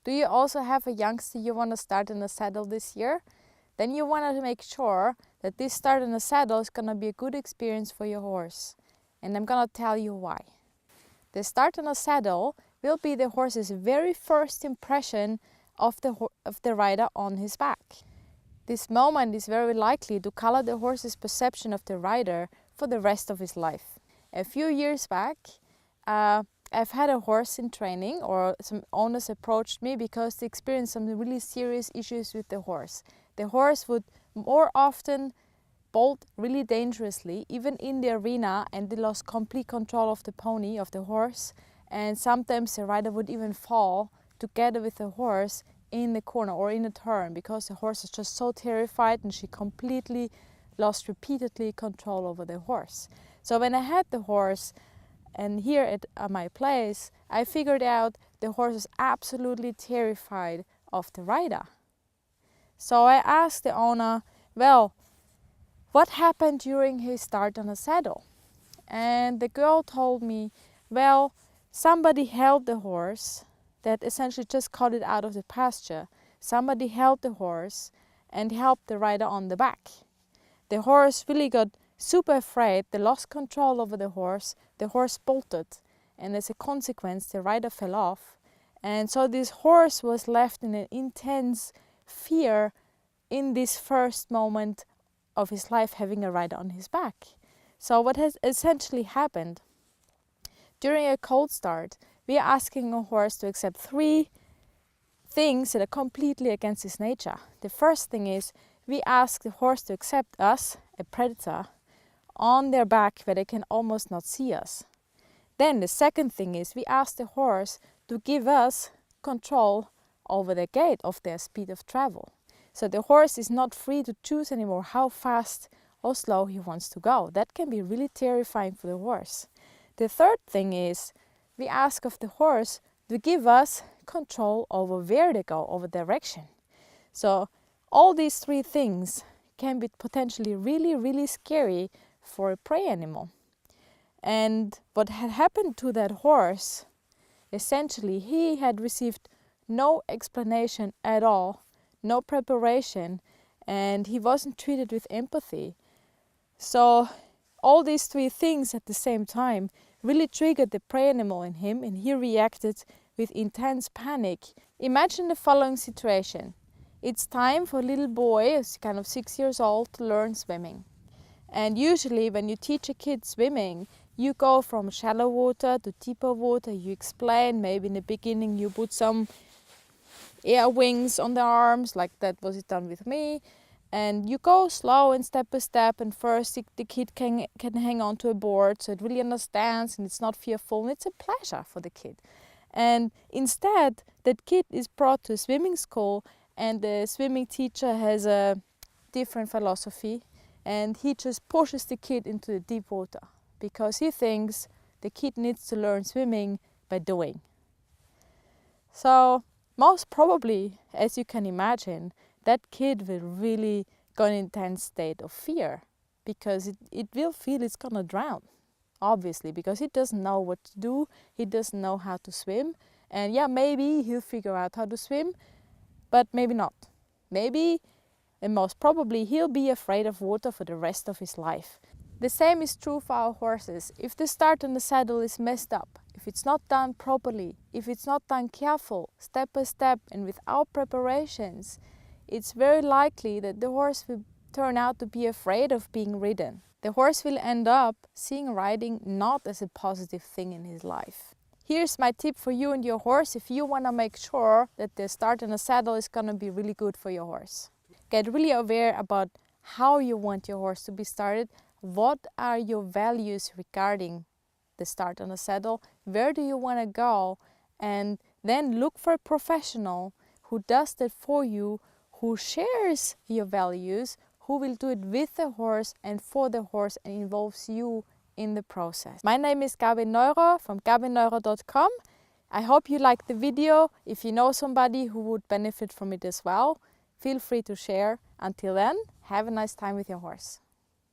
Do you also have a youngster you want to start in a saddle this year? Then you want to make sure that this start in a saddle is going to be a good experience for your horse. And I'm going to tell you why. The start in a saddle will be the horse's very first impression of the rider on his back. This moment is very likely to color the horse's perception of the rider for the rest of his life. A few years back, I've had a horse in training, or some owners approached me because they experienced some really serious issues with the horse. The horse would more often bolt really dangerously, even in the arena, and they lost complete control of the pony, of the horse. And sometimes the rider would even fall together with the horse in the corner or in a turn, because the horse is just so terrified and she completely lost repeatedly control over the horse. So when I had the horse, and here at my place, I figured out the horse is absolutely terrified of the rider. So I asked the owner, well, what happened during his start on a saddle? And the girl told me, well, somebody held the horse that essentially just caught it out of the pasture. Somebody held the horse and helped the rider on the back. The horse really got super afraid, they lost control over the horse bolted, and as a consequence the rider fell off. And so this horse was left in an intense fear in this first moment of his life, having a rider on his back. So what has essentially happened, during a cold start, we are asking a horse to accept 3 things that are completely against his nature. The first thing is, we ask the horse to accept us, a predator, on their back where they can almost not see us. Then the second thing is, we ask the horse to give us control over the gait of their speed of travel. So the horse is not free to choose anymore how fast or slow he wants to go. That can be really terrifying for the horse. The third thing is, we ask of the horse to give us control over where they go, over direction. So all these 3 things can be potentially really, really scary for a prey animal. And what had happened to that horse, essentially he had received no explanation at all, no preparation, and he wasn't treated with empathy. So all these 3 things at the same time really triggered the prey animal in him, and he reacted with intense panic. Imagine the following situation. It's time for a little boy, who's kind of 6 years old, to learn swimming. And usually when you teach a kid swimming, you go from shallow water to deeper water. You explain, maybe in the beginning you put some air wings on the arms, like that was it done with me. And you go slow and step by step, and first the kid can hang on to a board, so it really understands and it's not fearful, and it's a pleasure for the kid. And instead, that kid is brought to a swimming school, and the swimming teacher has a different philosophy, and he just pushes the kid into the deep water because he thinks the kid needs to learn swimming by doing. So most probably, as you can imagine, that kid will really go in an intense state of fear, because it will feel it's gonna drown, obviously, because he doesn't know what to do, he doesn't know how to swim. And yeah, maybe he'll figure out how to swim, but maybe not. Maybe, and most probably, he'll be afraid of water for the rest of his life. The same is true for our horses. If the start on the saddle is messed up, if it's not done properly, if it's not done careful, step by step and without preparations, it's very likely that the horse will turn out to be afraid of being ridden. The horse will end up seeing riding not as a positive thing in his life. Here's my tip for you and your horse if you want to make sure that the start in a saddle is going to be really good for your horse. Get really aware about how you want your horse to be started. What are your values regarding the start on a saddle? Where do you want to go? And then look for a professional who does that for you, who shares your values, who will do it with the horse and for the horse and involves you in the process. My name is Gabi Neurer from gabineuro.com. I hope you liked the video. If you know somebody who would benefit from it as well, feel free to share. Until then, have a nice time with your horse.